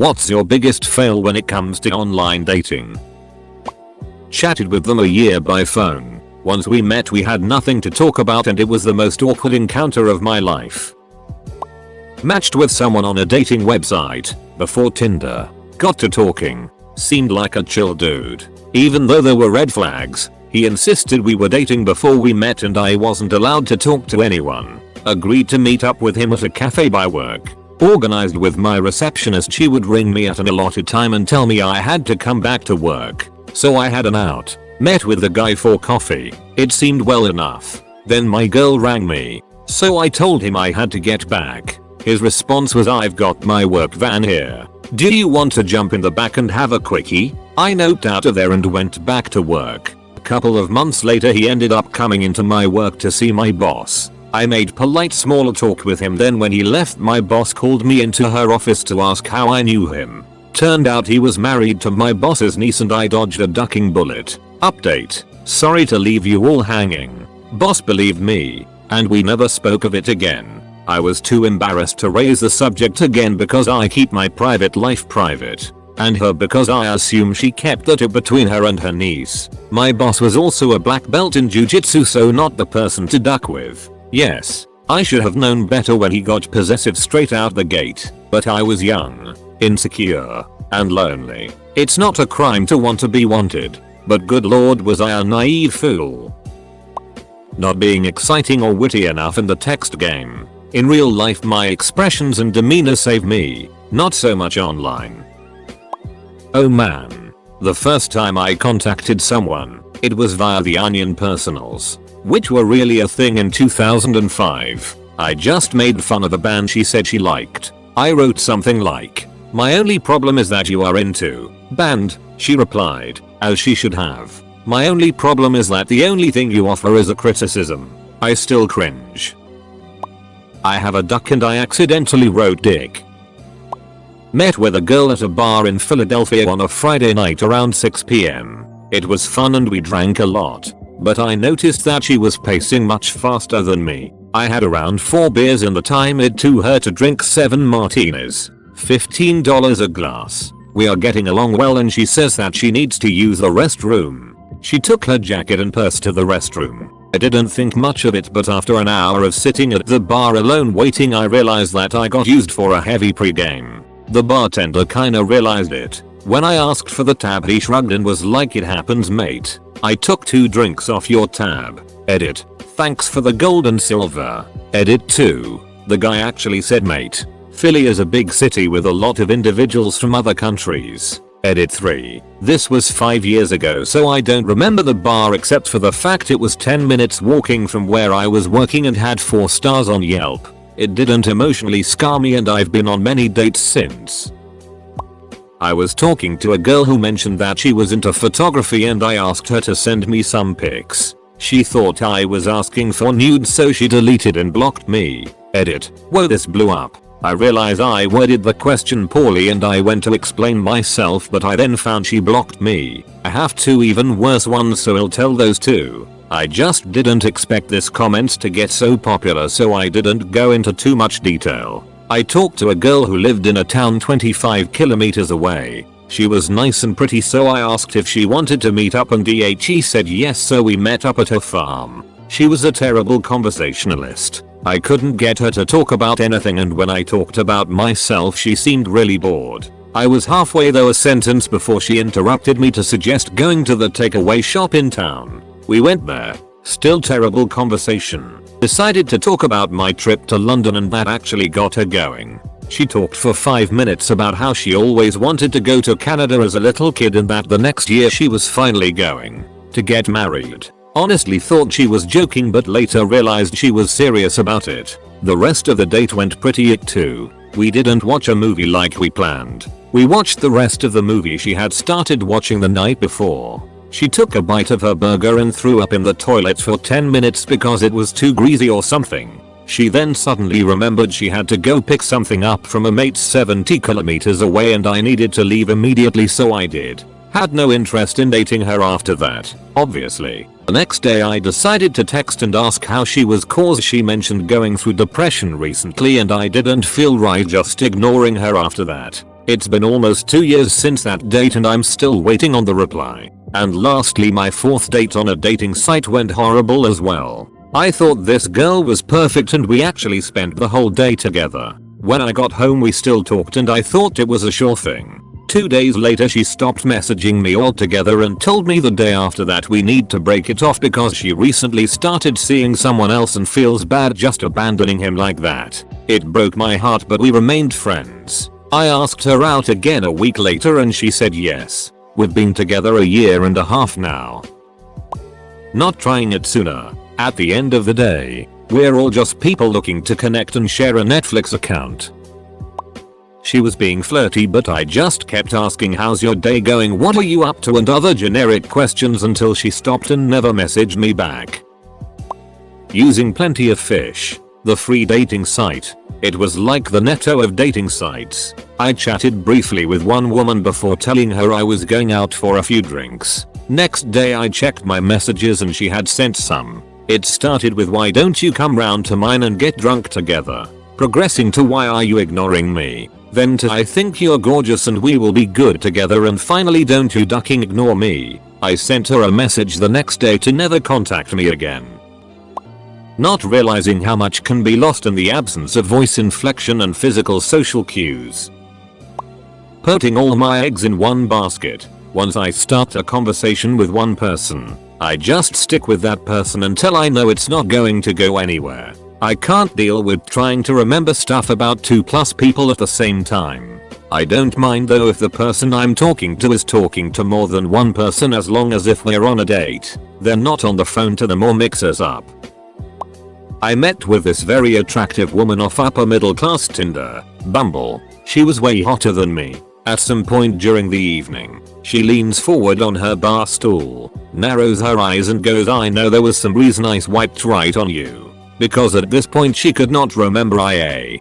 What's your biggest fail when it comes to online dating? Chatted with them a year by phone. Once we met we had nothing to talk about and it was the most awkward encounter of my life. Matched with someone on a dating website before Tinder. Got to talking. Seemed like a chill dude. Even though there were red flags, he insisted we were dating before we met and I wasn't allowed to talk to anyone. Agreed to meet up with him at a cafe by work. Organized with my receptionist. She would ring me at an allotted time and tell me I had to come back to work. So I had an out. Met with the guy for coffee. It seemed well enough. Then my girl rang me. So I told him I had to get back. His response was, "I've got my work van here. Do you want to jump in the back and have a quickie?" I noped out of there and went back to work. A couple of months later he ended up coming into my work to see my boss. I made polite small talk with him. Then when he left my boss called me into her office to ask how I knew him. Turned out he was married to my boss's niece and I dodged a ducking bullet. Update. Sorry to leave you all hanging. Boss believed me. And we never spoke of it again. I was too embarrassed to raise the subject again because I keep my private life private. And her because I assume she kept that between her and her niece. My boss was also a black belt in jiu-jitsu, so not the person to duck with. Yes, I should have known better when he got possessive straight out the gate. But I was young, insecure, and lonely. It's not a crime to want to be wanted. But good lord was I a naive fool. Not being exciting or witty enough in the text game. In real life my expressions and demeanor save me, not so much online. Oh man. The first time I contacted someone, it was via the Onion personals, which were really a thing in 2005. I just made fun of a band she said she liked. I wrote something like, "My only problem is that you are into band," she replied, as she should have. "My only problem is that the only thing you offer is a criticism." I still cringe. I have a duck and I accidentally wrote dick. Met with a girl at a bar in Philadelphia on a Friday night around 6 p.m. It was fun and we drank a lot. But I noticed that she was pacing much faster than me. I had around 4 beers in the time it took her to drink 7 martinis. $15 a glass. We are getting along well and she says that she needs to use the restroom. She took her jacket and purse to the restroom. I didn't think much of it, but after an hour of sitting at the bar alone waiting I realized that I got used for a heavy pregame. The bartender kinda realized it. When I asked for the tab he shrugged and was like, "It happens mate. I took 2 drinks off your tab." Edit. "Thanks for the gold and silver." Edit 2. The guy actually said mate. Philly is a big city with a lot of individuals from other countries. Edit 3. This was 5 years ago so I don't remember the bar except for the fact it was 10 minutes walking from where I was working and had 4 stars on Yelp. It didn't emotionally scar me and I've been on many dates since. I was talking to a girl who mentioned that she was into photography and I asked her to send me some pics. She thought I was asking for nudes so she deleted and blocked me. Edit. Whoa, this blew up. I realize I worded the question poorly and I went to explain myself, but I then found she blocked me. I have 2 even worse ones so I'll tell those 2. I just didn't expect this comment to get so popular so I didn't go into too much detail. I talked to a girl who lived in a town 25 kilometers away. She was nice and pretty so I asked if she wanted to meet up and she said yes so we met up at her farm. She was a terrible conversationalist. I couldn't get her to talk about anything and when I talked about myself she seemed really bored. I was halfway though a sentence before she interrupted me to suggest going to the takeaway shop in town. We went there. Still terrible conversation. Decided to talk about my trip to London and that actually got her going. She talked for 5 minutes about how she always wanted to go to Canada as a little kid and that the next year she was finally going to get married. Honestly thought she was joking but later realized she was serious about it. The rest of the date went pretty too. We didn't watch a movie like we planned. We watched the rest of the movie she had started watching the night before. She took a bite of her burger and threw up in the toilet for 10 minutes because it was too greasy or something. She then suddenly remembered she had to go pick something up from a mate 70 kilometers away and I needed to leave immediately so I did. Had no interest in dating her after that, obviously. The next day I decided to text and ask how she was cause she mentioned going through depression recently and I didn't feel right just ignoring her after that. It's been almost 2 years since that date and I'm still waiting on the reply. And lastly, my 4th date on a dating site went horrible as well. I thought this girl was perfect and we actually spent the whole day together. When I got home we still talked and I thought it was a sure thing. 2 days later she stopped messaging me altogether and told me the day after that we need to break it off because she recently started seeing someone else and feels bad just abandoning him like that. It broke my heart but we remained friends. I asked her out again a week later and she said yes. We've been together a year and a half now. Not trying it sooner. At the end of the day, we're all just people looking to connect and share a Netflix account. She was being flirty but I just kept asking how's your day going, what are you up to and other generic questions until she stopped and never messaged me back. Using Plenty of Fish, the free dating site. It was like the Netto of dating sites. I chatted briefly with one woman before telling her I was going out for a few drinks. Next day I checked my messages and she had sent some. It started with why don't you come round to mine and get drunk together, progressing to why are you ignoring me, then to I think you're gorgeous and we will be good together, and finally don't you ducking ignore me. I sent her a message the next day to never contact me again. Not realizing how much can be lost in the absence of voice inflection and physical social cues. Putting all my eggs in one basket. Once I start a conversation with one person, I just stick with that person until I know it's not going to go anywhere. I can't deal with trying to remember stuff about 2+ people at the same time. I don't mind though if the person I'm talking to is talking to more than one person, as long as if we're on a date, they're not on the phone to them or mix us up. I met with this very attractive woman off upper middle class Tinder, Bumble. She was way hotter than me. At some point during the evening, she leans forward on her bar stool, narrows her eyes and goes, I know there was some reason I swiped right on you. Because at this point she could not remember I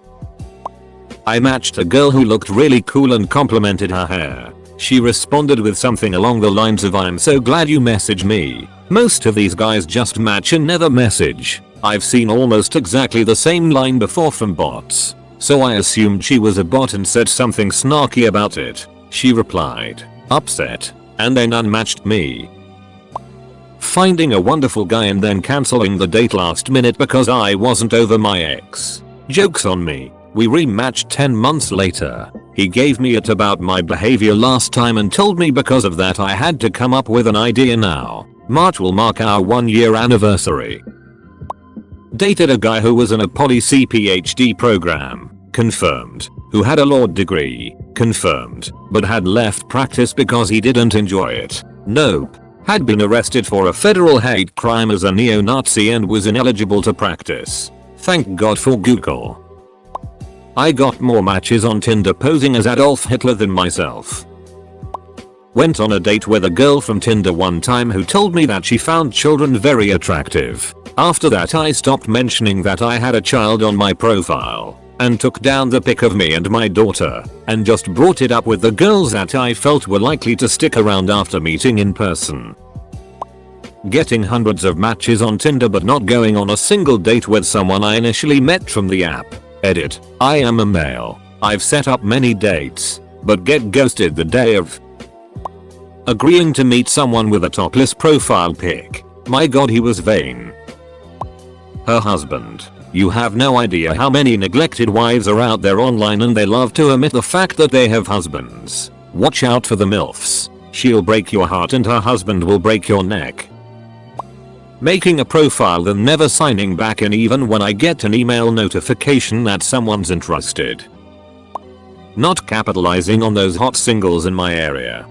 matched a girl who looked really cool and complimented her hair. She responded with something along the lines of I'm so glad you messaged me. Most of these guys just match and never message. I've seen almost exactly the same line before from bots. So I assumed she was a bot and said something snarky about it. She replied, upset, and then unmatched me. Finding a wonderful guy and then cancelling the date last minute because I wasn't over my ex. Joke's on me. We rematched 10 months later. He gave me it about my behavior last time and told me because of that I had to come up with an idea now. March will mark our 1-year anniversary. Dated a guy who was in a Poli-C PhD program, confirmed, who had a law degree, confirmed, but had left practice because he didn't enjoy it. Nope. Had been arrested for a federal hate crime as a neo-Nazi and was ineligible to practice. Thank God for Google. I got more matches on Tinder posing as Adolf Hitler than myself. Went on a date with a girl from Tinder one time who told me that she found children very attractive. After that I stopped mentioning that I had a child on my profile, and took down the pic of me and my daughter, and just brought it up with the girls that I felt were likely to stick around after meeting in person. Getting hundreds of matches on Tinder but not going on a single date with someone I initially met from the app. Edit. I am a male. I've set up many dates, but get ghosted the day of. Agreeing to meet someone with a topless profile pic. My god, he was vain. Her husband. You have no idea how many neglected wives are out there online and they love to omit the fact that they have husbands. Watch out for the MILFs. She'll break your heart and her husband will break your neck. Making a profile then never signing back in even when I get an email notification that someone's interested. Not capitalizing on those hot singles in my area.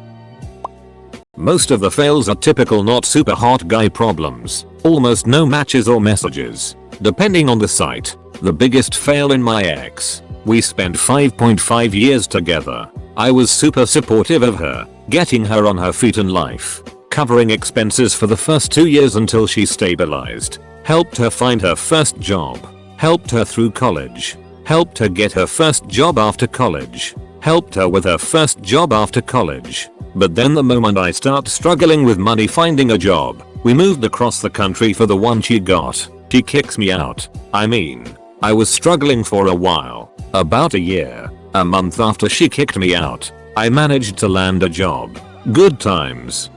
Most of the fails are typical not super hot guy problems. Almost no matches or messages. Depending on the site. The biggest fail in my ex. We spent 5.5 years together. I was super supportive of her, getting her on her feet in life, covering expenses for the first 2 years until she stabilized, helped her find her first job, helped her through college, helped her get her first job after college, helped her with her first job after college. But then the moment I start struggling with money finding a job, we moved across the country for the one she got. She kicks me out. I mean, I was struggling for a while, about a year, A month after she kicked me out, I managed to land a job. Good times.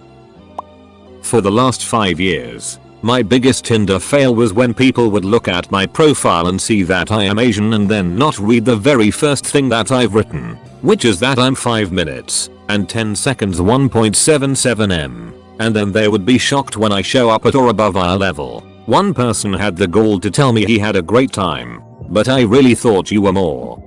For the last 5 years, my biggest Tinder fail was when people would look at my profile and see that I am Asian and then not read the very first thing that I've written, which is that I'm 5 minutes and 10 seconds 1.77 m. And then they would be shocked when I show up at or above eye level. One person had the gall to tell me he had a great time, but I really thought you were more,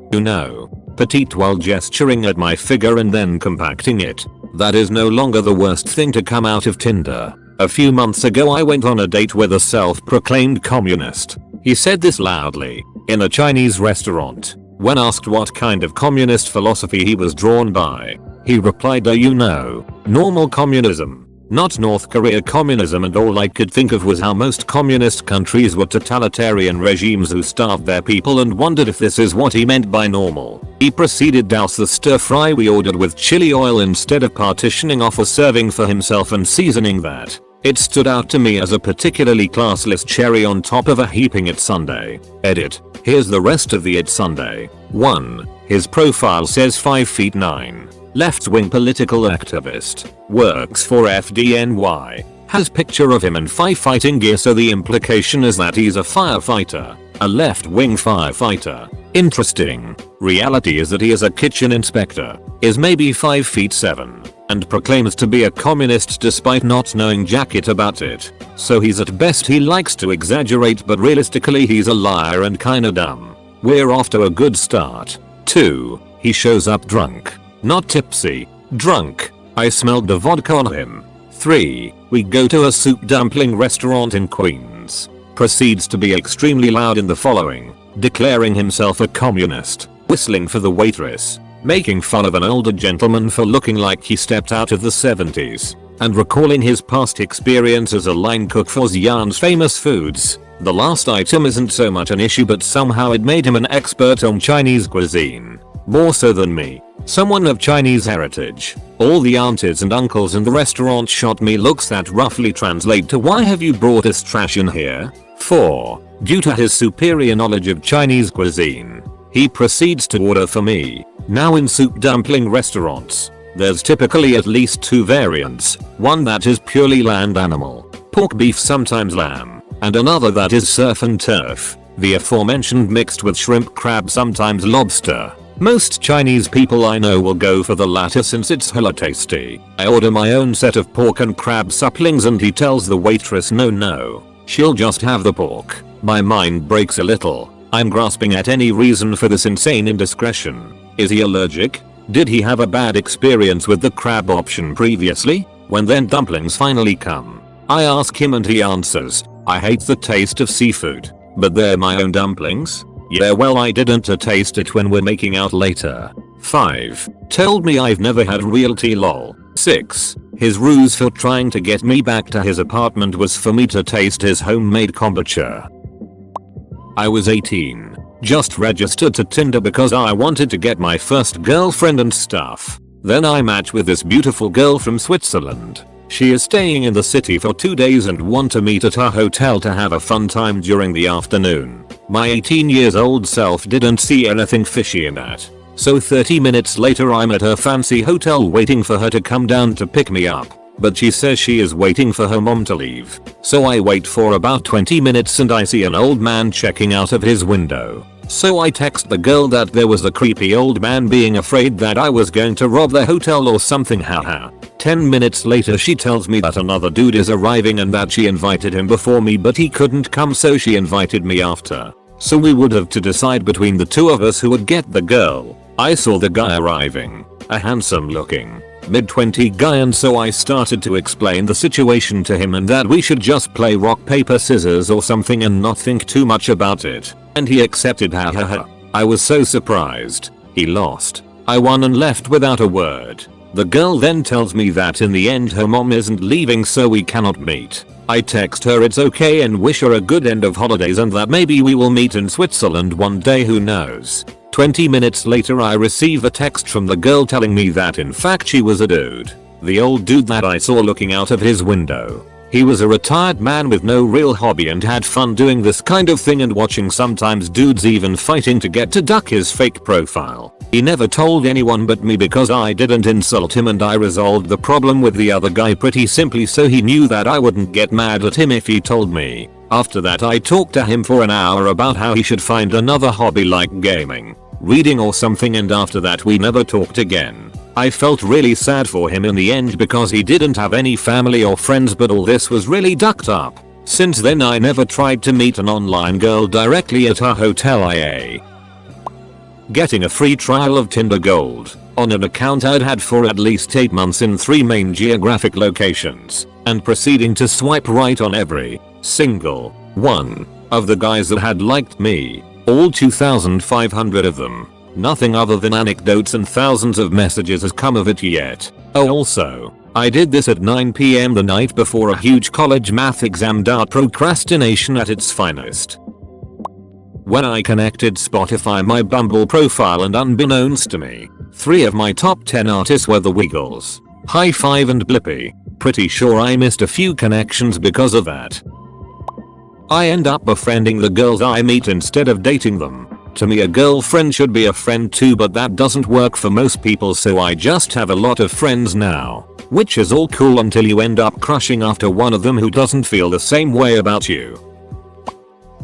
petite, while gesturing at my figure and then compacting it. That is no longer the worst thing to come out of Tinder. A few months ago I went on a date with a self-proclaimed communist. He said this loudly, in a Chinese restaurant. When asked what kind of communist philosophy he was drawn by, he replied, normal communism. Not North Korea communism, and all I could think of was how most communist countries were totalitarian regimes who starved their people, and wondered if this is what he meant by normal. He proceeded to douse the stir fry we ordered with chili oil instead of partitioning off a serving for himself and seasoning that. It stood out to me as a particularly classless cherry on top of a heaping it sundae. Edit. Here's the rest of the it sundae. 1. His profile says 5 feet 9. Left-wing political activist. Works for FDNY. Has picture of him in firefighting gear, so the implication is that he's a firefighter. A left-wing firefighter. Interesting. Reality is that he is a kitchen inspector. Is maybe 5 feet 7. And proclaims to be a communist despite not knowing jacket about it. So he's at best he likes to exaggerate, but realistically he's a liar and kinda dumb. We're off to a good start. 2. He shows up drunk. Not tipsy. Drunk. I smelled the vodka on him. 3. We go to a soup dumpling restaurant in Queens. Proceeds to be extremely loud in the following, declaring himself a communist, whistling for the waitress, making fun of an older gentleman for looking like he stepped out of the 70s, and recalling his past experience as a line cook for Xi'an's famous foods. The last item isn't so much an issue, but somehow it made him an expert on Chinese cuisine. More so than me, someone of Chinese heritage. All the aunties and uncles in the restaurant shot me looks that roughly translate to, "Why have you brought us trash in here?" 4. Due to his superior knowledge of Chinese cuisine, he proceeds to order for me. Now in soup dumpling restaurants, there's typically at least 2 variants, one that is purely land animal, pork, beef, sometimes lamb, and another that is surf and turf, the aforementioned mixed with shrimp, crab, sometimes lobster. Most Chinese people I know will go for the latter since it's hella tasty. I order my own set of pork and crab supplings and he tells the waitress no, she'll just have the pork. My mind breaks a little. I'm grasping at any reason for this insane indiscretion. Is he allergic? Did he have a bad experience with the crab option previously? When then dumplings finally come, I ask him and he answers, "I hate the taste of seafood, but they're my own dumplings." Yeah, well, I didn't taste it when we're making out later. 5. Told me I've never had real tea, lol. 6. His ruse for trying to get me back to his apartment was for me to taste his homemade kombucha. I was 18. Just registered to Tinder because I wanted to get my first girlfriend and stuff. Then I match with this beautiful girl from Switzerland. She is staying in the city for 2 days and want to meet at her hotel to have a fun time during the afternoon. My 18 years old self didn't see anything fishy in that. So 30 minutes later I'm at her fancy hotel waiting for her to come down to pick me up. But she says she is waiting for her mom to leave. So I wait for about 20 minutes and I see an old man checking out of his window. So I text the girl that there was a creepy old man being afraid that I was going to rob the hotel or something, haha. 10 minutes later she tells me that another dude is arriving and that she invited him before me but he couldn't come, so she invited me after. So we would have to decide between the 2 of us who would get the girl. I saw the guy arriving, a handsome looking, mid-20 guy, and so I started to explain the situation to him and that we should just play rock paper scissors or something and not think too much about it. And he accepted, hahaha. I was so surprised. He lost. I won and left without a word. The girl then tells me that in the end her mom isn't leaving so we cannot meet. I text her it's okay and wish her a good end of holidays and that maybe we will meet in Switzerland one day, who knows. 20 minutes later I receive a text from the girl telling me that in fact she was a dude. The old dude that I saw looking out of his window. He was a retired man with no real hobby and had fun doing this kind of thing and watching sometimes dudes even fighting to get to duck his fake profile. He never told anyone but me because I didn't insult him and I resolved the problem with the other guy pretty simply so he knew that I wouldn't get mad at him if he told me. After that I talked to him for an hour about how he should find another hobby like gaming, reading or something, and after that we never talked again. I felt really sad for him in the end because he didn't have any family or friends, but all this was really ducked up. Since then I never tried to meet an online girl directly at her hotel IA. Getting a free trial of Tinder Gold on an account I'd had for at least 8 months in 3 main geographic locations, and proceeding to swipe right on every single one of the guys that had liked me, all 2,500 of them. Nothing other than anecdotes and thousands of messages has come of it yet. Oh, also, I did this at 9 PM the night before a huge college math exam. Procrastination at its finest. When I connected Spotify my Bumble profile, and unbeknownst to me, 3 of my top 10 artists were the Wiggles, High Five and Blippi. Pretty sure I missed a few connections because of that. I end up befriending the girls I meet instead of dating them. To me a girlfriend should be a friend too, but that doesn't work for most people, so I just have a lot of friends now. Which is all cool until you end up crushing after one of them who doesn't feel the same way about you.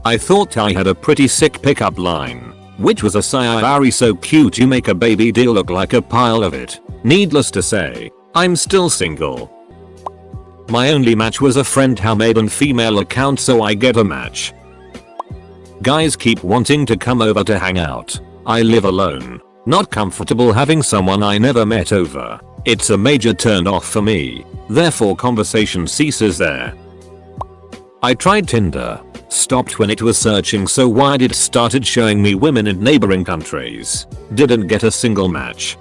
I thought I had a pretty sick pickup line, which was a "Sayari so cute you make a baby deal look like a pile of it." Needless to say, I'm still single. My only match was a friend how made an female account, so I get a match. Guys keep wanting to come over to hang out. I live alone, not comfortable having someone I never met over. It's a major turn off for me, therefore conversation ceases there. I tried Tinder, stopped when it was searching so wide it started showing me women in neighboring countries. Didn't get a single match.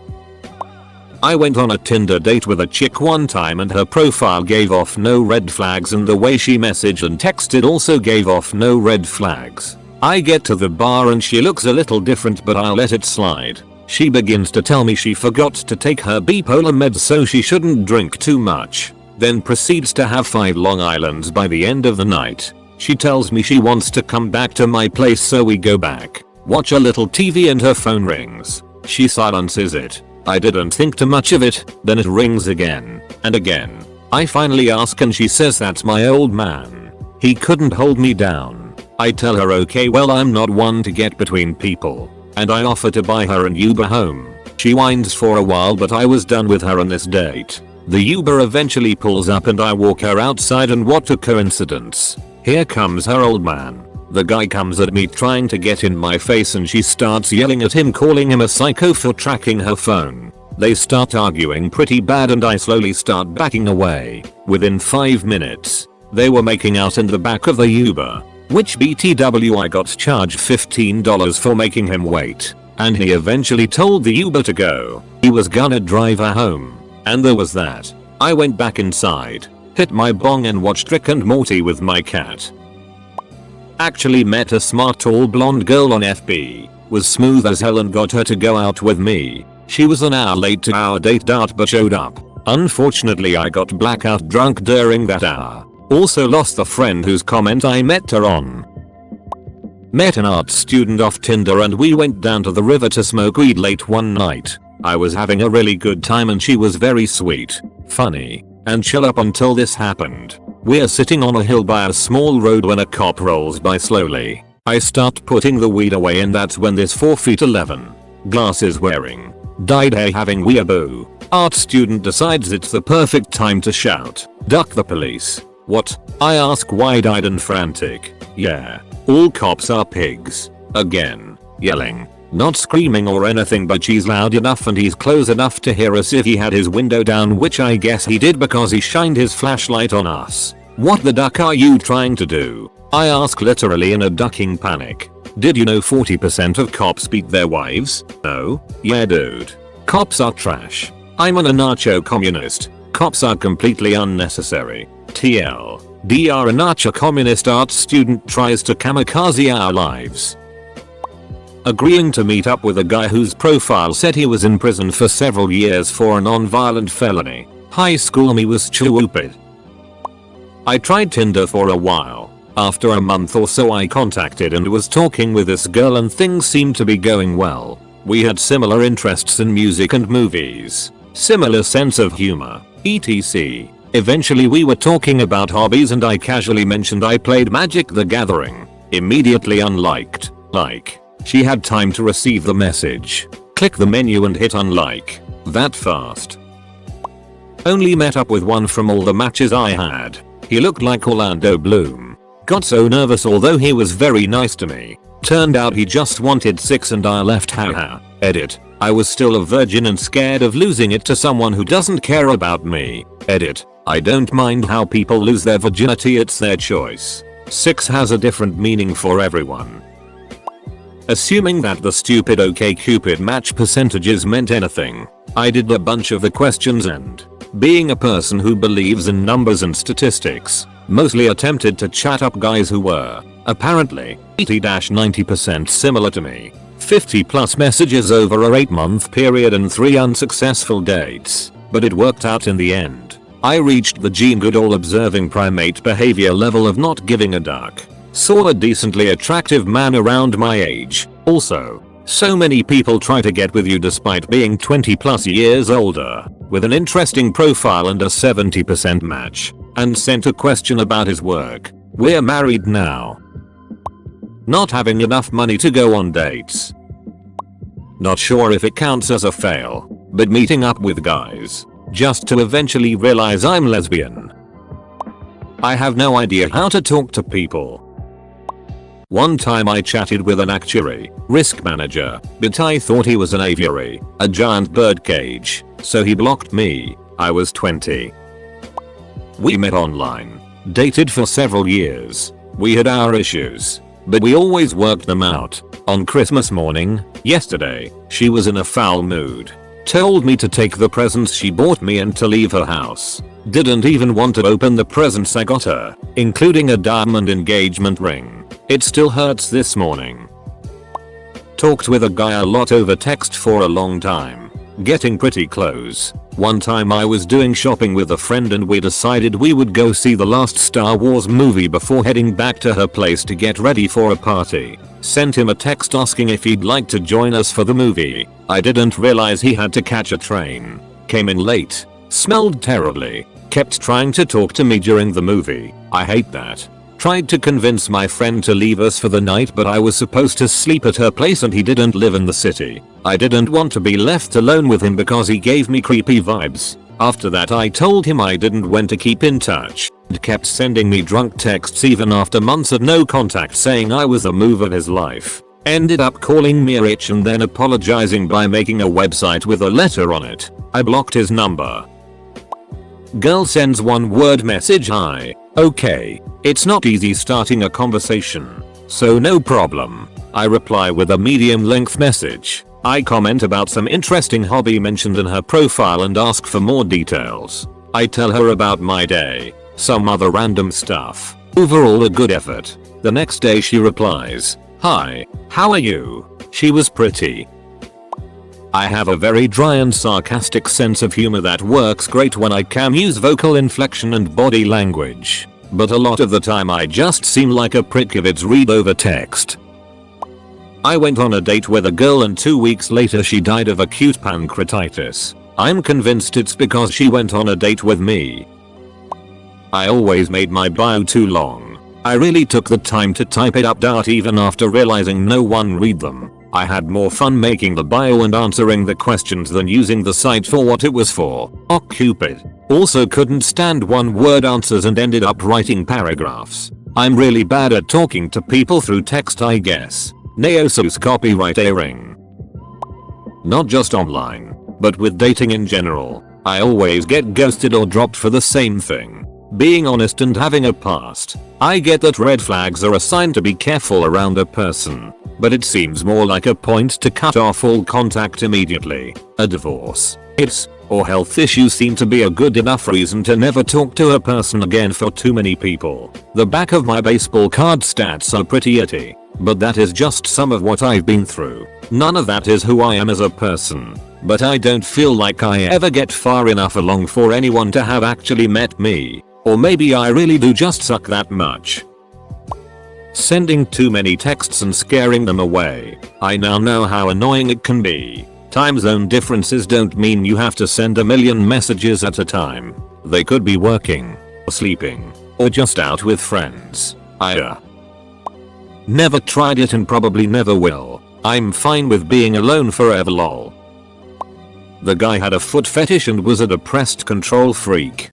I went on a Tinder date with a chick one time and her profile gave off no red flags, and the way she messaged and texted also gave off no red flags. I get to the bar and she looks a little different, but I'll let it slide. She begins to tell me she forgot to take her bipolar meds so she shouldn't drink too much, then proceeds to have 5 Long Islands by the end of the night. She tells me she wants to come back to my place, so we go back, watch a little TV, and her phone rings. She silences it. I didn't think too much of it, then it rings again and again. I finally ask and she says that's my old man. He couldn't hold me down. I tell her okay, well I'm not one to get between people, and I offer to buy her an Uber home. She whines for a while, but I was done with her on this date. The Uber eventually pulls up and I walk her outside, and what a coincidence. Here comes her old man. The guy comes at me trying to get in my face and she starts yelling at him, calling him a psycho for tracking her phone. They start arguing pretty bad and I slowly start backing away. Within 5 minutes, they were making out in the back of the Uber, which BTW I got charged $15 for making him wait, and he eventually told the Uber to go. He was gonna drive her home, and there was that. I went back inside, hit my bong and watched Rick and Morty with my cat. Actually met a smart tall blonde girl on FB, was smooth as hell and got her to go out with me. She was an hour late to our date but showed up. Unfortunately I got blackout drunk during that hour. Also lost the friend whose comment I met her on. Met an art student off Tinder and we went down to the river to smoke weed late one night. I was having a really good time and she was very sweet, funny, and chill up until this happened. We're sitting on a hill by a small road when a cop rolls by slowly. I start putting the weed away and that's when this 4'11", glasses wearing, dyed hair having weeaboo art student decides it's the perfect time to shout, "Duck the police." What? I ask wide-eyed and frantic. Yeah, all cops are pigs. Again, yelling. Not screaming or anything, but she's loud enough and he's close enough to hear us if he had his window down, which I guess he did because he shined his flashlight on us. What the duck are you trying to do? I ask, literally in a ducking panic. Did you know 40% of cops beat their wives? No? Yeah dude. Cops are trash. I'm an anarcho communist. Cops are completely unnecessary. TL. DR anarcho communist art student tries to kamikaze our lives. Agreeing to meet up with a guy whose profile said he was in prison for several years for a non-violent felony. High school me was stupid. I tried Tinder for a while. After a month or so I contacted and was talking with this girl and things seemed to be going well. We had similar interests in music and movies, similar sense of humor, etc. Eventually we were talking about hobbies and I casually mentioned I played Magic the Gathering. Immediately unliked. Like. She had time to receive the message. Click the menu and hit unlike. That fast. Only met up with one from all the matches I had. He looked like Orlando Bloom. Got so nervous although he was very nice to me. Turned out he just wanted 6 and I left haha. Edit. I was still a virgin and scared of losing it to someone who doesn't care about me. Edit. I don't mind how people lose their virginity, it's their choice. 6 has a different meaning for everyone. Assuming that the stupid OkCupid match percentages meant anything, I did a bunch of the questions and, being a person who believes in numbers and statistics, mostly attempted to chat up guys who were, apparently, 80-90% similar to me. 50 plus messages over a 8-month period and 3 unsuccessful dates, but it worked out in the end. I reached the Gene Goodall observing primate behavior level of not giving a duck. Saw a decently attractive man around my age. Also, so many people try to get with you despite being 20 plus years older, with an interesting profile and a 70% match, and sent a question about his work. We're married now. Not having enough money to go on dates. Not sure if it counts as a fail, but meeting up with guys, just to eventually realize I'm lesbian. I have no idea how to talk to people. One time I chatted with an actuary, risk manager, but I thought he was an aviary, a giant bird cage, so he blocked me. I was 20. We met online, dated for several years. We had our issues, but we always worked them out. On Christmas morning, yesterday, she was in a foul mood. Told me to take the presents she bought me and to leave her house. Didn't even want to open the presents I got her, including a diamond engagement ring. It still hurts this morning. Talked with a guy a lot over text for a long time. Getting pretty close. One time I was doing shopping with a friend and we decided we would go see the last Star Wars movie before heading back to her place to get ready for a party. Sent him a text asking if he'd like to join us for the movie. I didn't realize he had to catch a train. Came in late. Smelled terribly. Kept trying to talk to me during the movie. I hate that. Tried to convince my friend to leave us for the night but I was supposed to sleep at her place and he didn't live in the city. I didn't want to be left alone with him because he gave me creepy vibes. After that I told him I didn't want to keep in touch. And kept sending me drunk texts even after months of no contact saying I was the move of his life. Ended up calling me a bitch and then apologizing by making a website with a letter on it. I blocked his number. Girl sends one word message hi. Okay. It's not easy starting a conversation. So no problem. I reply with a medium length message. I comment about some interesting hobby mentioned in her profile and ask for more details. I tell her about my day. Some other random stuff. Overall a good effort. The next day she replies, hi, how are you? She was pretty. I have a very dry and sarcastic sense of humor that works great when I can use vocal inflection and body language. But a lot of the time I just seem like a prick if it's read over text. I went on a date with a girl and 2 weeks later she died of acute pancreatitis. I'm convinced it's because she went on a date with me. I always made my bio too long. I really took the time to type it up even after realizing no one read them. I had more fun making the bio and answering the questions than using the site for what it was for. OkCupid. Also couldn't stand one word answers and ended up writing paragraphs. I'm really bad at talking to people through text I guess. Neosus copyright airing. Not just online, but with dating in general. I always get ghosted or dropped for the same thing. Being honest and having a past. I get that red flags are a sign to be careful around a person. But it seems more like a point to cut off all contact immediately. A divorce, or health issues seem to be a good enough reason to never talk to a person again for too many people. The back of my baseball card stats are pretty itty, but that is just some of what I've been through. None of that is who I am as a person. But I don't feel like I ever get far enough along for anyone to have actually met me. Or maybe I really do just suck that much. Sending too many texts and scaring them away. I now know how annoying it can be. Time zone differences don't mean you have to send a million messages at a time. They could be working, or sleeping, or just out with friends. Never tried it and probably never will. I'm fine with being alone forever lol. The guy had a foot fetish and was a depressed control freak.